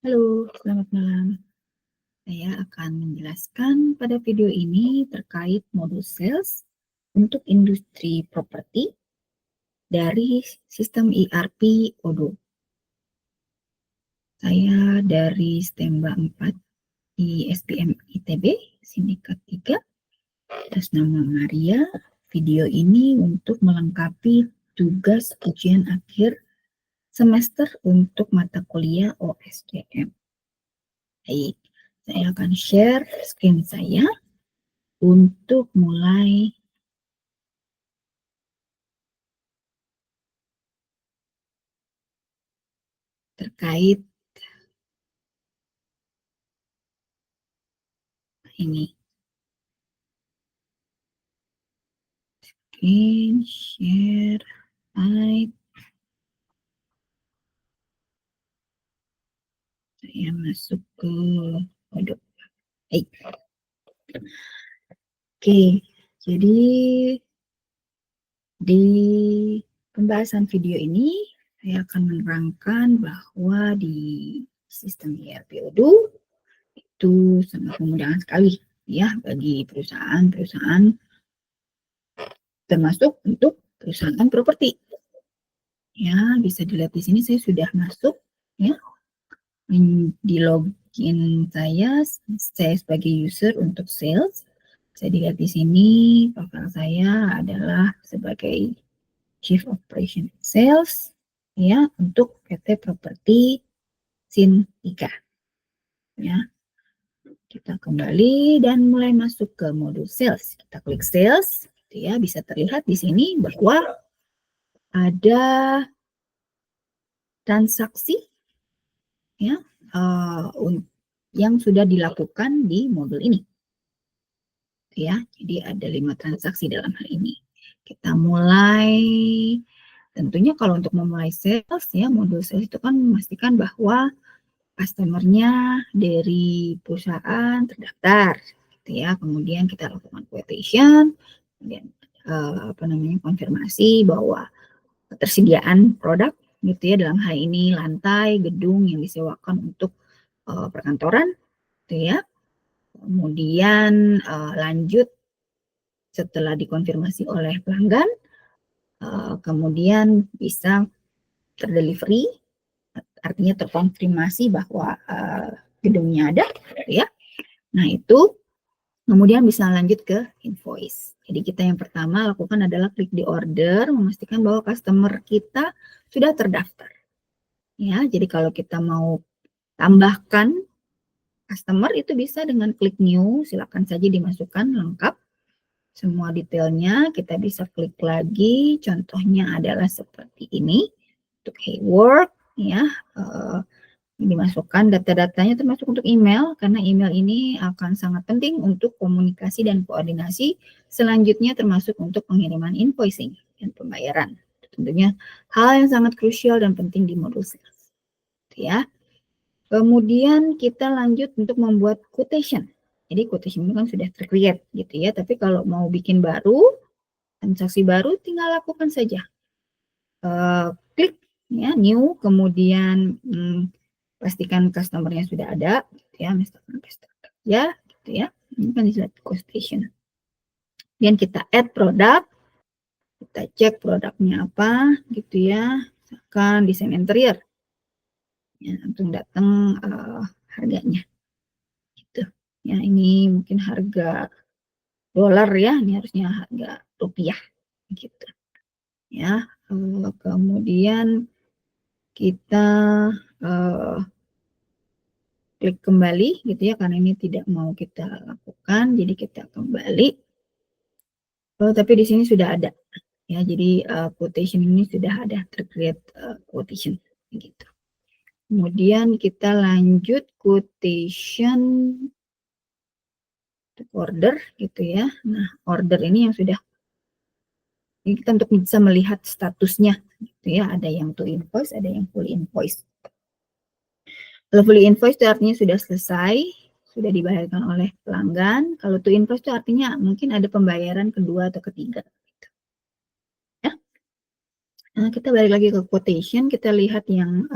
Halo, selamat malam. Saya akan menjelaskan pada video ini terkait modul sales untuk industri properti dari sistem ERP Odoo. Saya dari Stemba 4 di SPM ITB, Sindikat 3, atas nama Maria. Video ini untuk melengkapi tugas ujian akhir semester untuk mata kuliah OSDM. Baik, saya akan share screen saya untuk mulai terkait ini. Screen share slide. Saya masuk ke Odoo. Baik. Oke, jadi di pembahasan video ini saya akan menerangkan bahwa di sistem ERP Odoo itu sangat memudahkan sekali ya bagi perusahaan-perusahaan, termasuk untuk perusahaan properti. Ya, bisa dilihat di sini saya sudah masuk ya di login saya sebagai user untuk sales. Saya dilihat di sini profil saya adalah sebagai Chief Operation Sales ya untuk PT Properti Sin 3. Ya. Kita kembali dan mulai masuk ke modul sales. Kita klik sales, gitu ya. Bisa terlihat di sini bahwa ada transaksi ya yang sudah dilakukan di modul ini. Ya, jadi ada 5 transaksi dalam hal ini. Kita mulai, tentunya kalau untuk memulai sales ya, modul sales itu kan memastikan bahwa customer-nya dari perusahaan terdaftar, gitu ya. Kemudian kita lakukan quotation, kemudian konfirmasi bahwa ketersediaan produk, gitu ya, dalam hal ini lantai gedung yang disewakan untuk perkantoran, gitu ya. Kemudian lanjut setelah dikonfirmasi oleh pelanggan, kemudian bisa terdelivery, artinya terkonfirmasi bahwa gedungnya ada, ya. Nah itu kemudian bisa lanjut ke invoice. Jadi kita yang pertama lakukan adalah klik di order, memastikan bahwa customer kita sudah terdaftar. Ya, jadi kalau kita mau tambahkan customer itu bisa dengan klik new, silakan saja dimasukkan lengkap semua detailnya. Kita bisa klik lagi, contohnya adalah seperti ini untuk Haywork ya, dimasukkan data-datanya termasuk untuk email, karena email ini akan sangat penting untuk komunikasi dan koordinasi selanjutnya, termasuk untuk pengiriman invoicing dan pembayaran. Tentunya hal yang sangat krusial dan penting di modul sales ya. Kemudian kita lanjut untuk membuat quotation. Jadi quotation itu kan sudah tercreate gitu ya, tapi kalau mau bikin baru, transaksi baru, tinggal lakukan saja. Klik ya new, kemudian pastikan customer-nya sudah ada, gitu ya, misalkan ya, gitu ya. Ini kan disebut quotation. Kemudian kita add produk, kita cek produknya apa, gitu ya. Misalkan desain interior, ya, langsung datang harganya. Gitu. Ya, ini mungkin harga dolar ya, ini harusnya harga rupiah gitu. Ya, kemudian kita klik kembali gitu ya, karena ini tidak mau kita lakukan, jadi kita kembali. Tapi di sini sudah ada ya, jadi quotation ini sudah ada tercreate quotation gitu. Kemudian kita lanjut quotation order gitu ya. Nah, order ini yang sudah, ini kita untuk bisa melihat statusnya gitu ya, ada yang to invoice, ada yang full invoice. Kalau full invoice itu artinya sudah selesai, sudah dibayarkan oleh pelanggan. Kalau to invoice itu artinya mungkin ada pembayaran kedua atau ketiga. Gitu. Ya. Nah, kita balik lagi ke quotation, kita lihat yang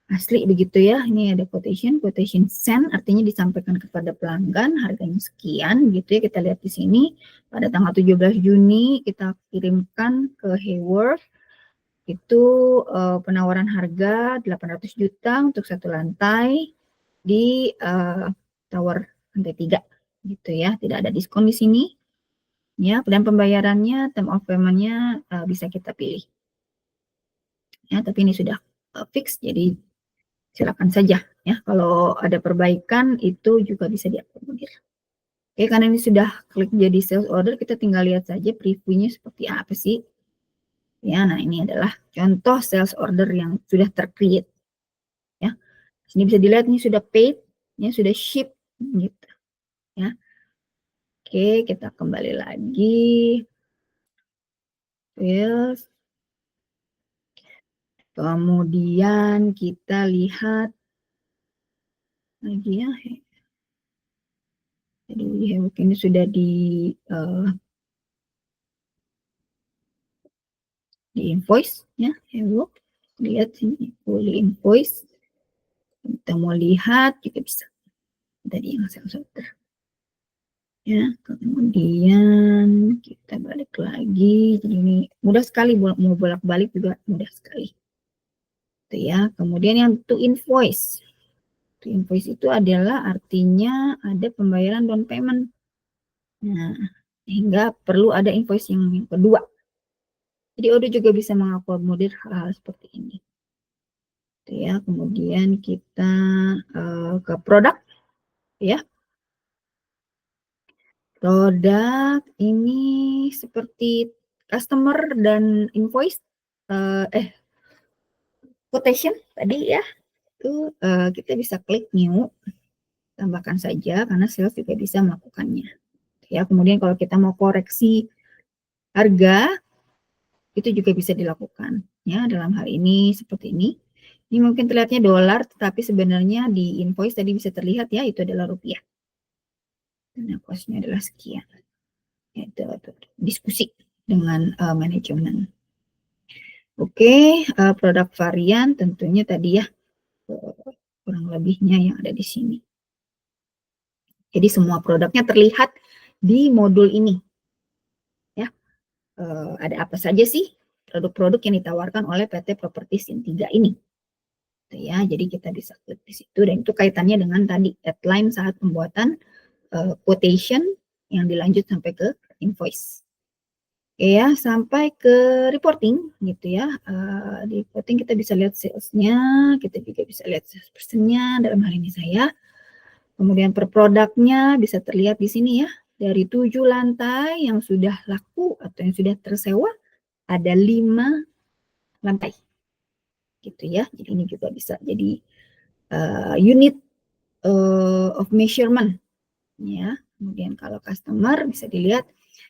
asli begitu ya. Ini ada quotation send artinya disampaikan kepada pelanggan harganya sekian gitu ya. Kita lihat di sini pada tanggal 17 Juni kita kirimkan ke Haworth itu penawaran harga 800 juta untuk satu lantai di tower lantai 3 gitu ya. Tidak ada diskon di sini ya, dan pembayarannya term of payment-nya bisa kita pilih. Ya, tapi ini sudah fix jadi silakan saja ya. Kalau ada perbaikan itu juga bisa diakomodir. Oke, karena ini sudah klik jadi sales order, kita tinggal lihat saja previewnya seperti apa sih. Ya, nah ini adalah contoh sales order yang sudah tercreate. Ya, sini bisa dilihat ini sudah paid, ya sudah ship gitu. Ya, oke kita kembali lagi. Sales. Kemudian kita lihat lagi ya. Jadi ini sudah di invoice ya. Lihat sini fully invoice. Kita mau lihat juga bisa. Tadi yang sales order. Ya, kemudian kita balik lagi. Jadi ini mudah sekali mau bolak-balik juga mudah sekali. Itu ya. Kemudian yang to invoice. To invoice itu adalah artinya ada pembayaran down payment. Nah, sehingga perlu ada invoice yang kedua. Jadi Odoo juga bisa mengakomodir hal-hal seperti ini. Itu ya. Kemudian kita ke produk ya. Produk ini seperti customer dan invoice quotation tadi ya. Itu kita bisa klik new, tambahkan saja karena sales juga bisa melakukannya. Ya, kemudian kalau kita mau koreksi harga itu juga bisa dilakukan ya. Dalam hal ini seperti ini. Ini mungkin terlihatnya dolar tetapi sebenarnya di invoice tadi bisa terlihat ya itu adalah rupiah. Karena cost-nya adalah sekian. Itu diskusi dengan manajemen. Oke, produk varian tentunya tadi ya kurang lebihnya yang ada di sini. Jadi semua produknya terlihat di modul ini. Ya, ada apa saja sih produk-produk yang ditawarkan oleh PT Properties yang 3 ini. Ya, jadi kita bisa klik di situ dan itu kaitannya dengan tadi deadline saat pembuatan quotation yang dilanjut sampai ke invoice. Oke ya, sampai ke reporting gitu ya. Di reporting kita bisa lihat sales-nya, kita juga bisa lihat sales person-nya, dalam hal ini saya. Kemudian per produknya bisa terlihat di sini ya. Dari 7 lantai yang sudah laku atau yang sudah tersewa, ada 5 lantai. Gitu ya. Jadi ini juga bisa jadi unit of measurement ya. Kemudian kalau customer bisa dilihat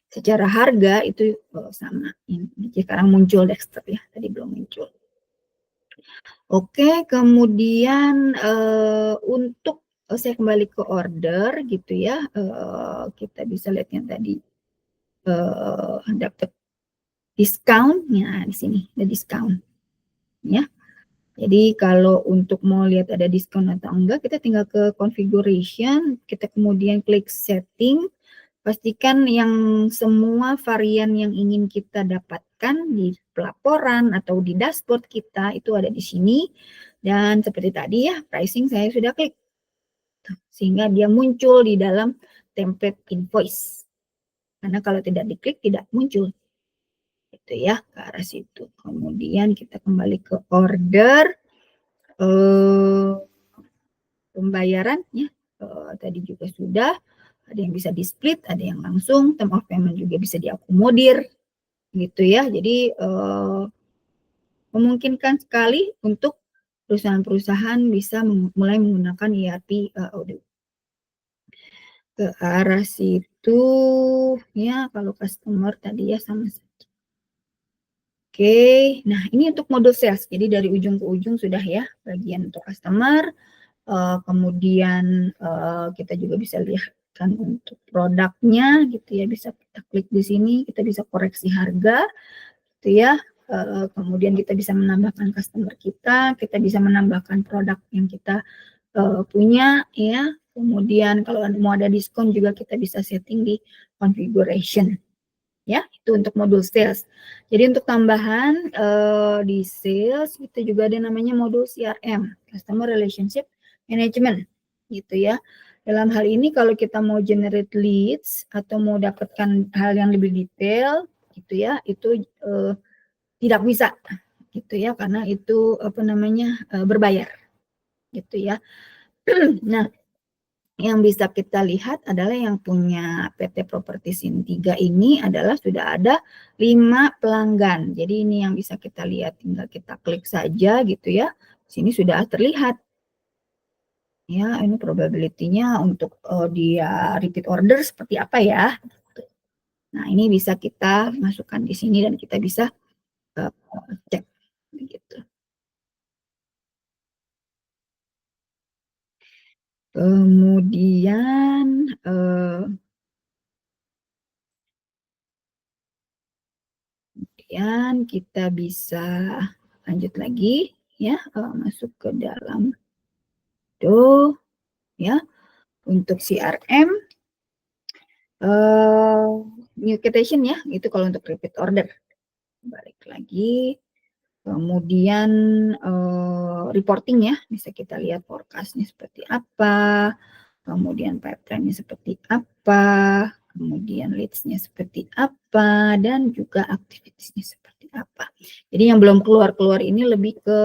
secara harga itu sama. Ini sekarang muncul Dexter ya, tadi belum muncul. Oke, kemudian untuk saya kembali ke order gitu ya, kita bisa lihat yang tadi dapat diskon ya di sini ada diskon ya. Jadi kalau untuk mau lihat ada diskon atau enggak, kita tinggal ke configuration, kita kemudian klik setting, pastikan yang semua varian yang ingin kita dapatkan di pelaporan atau di dashboard kita itu ada di sini. Dan seperti tadi ya, pricing saya sudah klik. Sehingga dia muncul di dalam template invoice. Karena kalau tidak diklik, tidak muncul. Itu ya, ke arah situ. Kemudian kita kembali ke order. Pembayaran ya tadi juga sudah ada yang bisa di split, ada yang langsung, term of payment juga bisa diakomodir gitu ya. Jadi memungkinkan sekali untuk perusahaan-perusahaan bisa mulai menggunakan ERP Odoo. Ke arah situ ya, kalau customer tadi ya sama saja. Oke, nah ini untuk modul sales. Jadi dari ujung ke ujung sudah ya bagian untuk customer. Kemudian kita juga bisa lihat kan untuk produknya gitu ya, bisa kita klik di sini, kita bisa koreksi harga gitu ya. kemudian kita bisa menambahkan customer kita bisa menambahkan produk yang kita punya ya. Kemudian kalau mau ada diskon juga kita bisa setting di configuration ya, itu untuk modul sales. Jadi untuk tambahan di sales itu juga ada namanya modul CRM, Customer Relationship Management gitu ya. Dalam hal ini kalau kita mau generate leads atau mau dapatkan hal yang lebih detail gitu ya, itu tidak bisa gitu ya, karena itu apa namanya berbayar gitu ya. Nah, yang bisa kita lihat adalah yang punya PT Properti Sin 3 ini adalah sudah ada 5 pelanggan. Jadi ini yang bisa kita lihat, tinggal kita klik saja gitu ya. Sini sudah terlihat. Ya, ini probability-nya untuk dia repeat order seperti apa ya. Nah, ini bisa kita masukkan di sini dan kita bisa cek begitu. Kemudian kita bisa lanjut lagi ya, masuk ke dalam ya. Untuk CRM new quotation ya, itu kalau untuk repeat order. Balik lagi. Kemudian reporting ya, bisa kita lihat forecast-nya seperti apa, kemudian pipeline-nya seperti apa, kemudian leads-nya seperti apa, dan juga activities-nya seperti apa. Jadi yang belum keluar-keluar ini lebih ke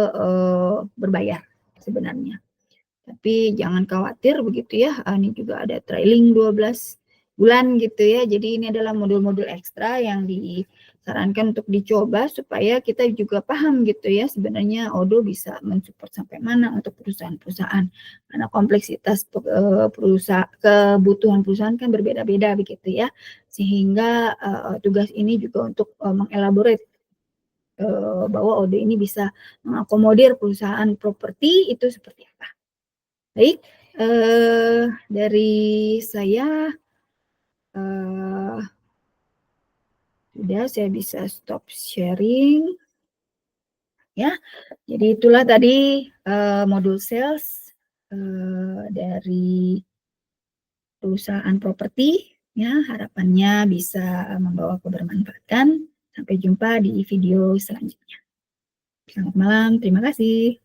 berbayar sebenarnya. Tapi jangan khawatir begitu ya, ini juga ada trailing 12 bulan gitu ya. Jadi ini adalah modul-modul ekstra yang disarankan untuk dicoba supaya kita juga paham gitu ya, sebenarnya Odoo bisa mensupport sampai mana untuk perusahaan-perusahaan. Karena kompleksitas kebutuhan perusahaan kan berbeda-beda begitu ya. Sehingga tugas ini juga untuk mengelaborate bahwa Odoo ini bisa mengakomodir perusahaan properti itu seperti apa. Baik, dari saya sudah, saya bisa stop sharing ya. Jadi itulah tadi modul sales dari perusahaan properti ya, harapannya bisa membawa kebermanfaatan. Sampai jumpa di video selanjutnya. Selamat malam, terima kasih.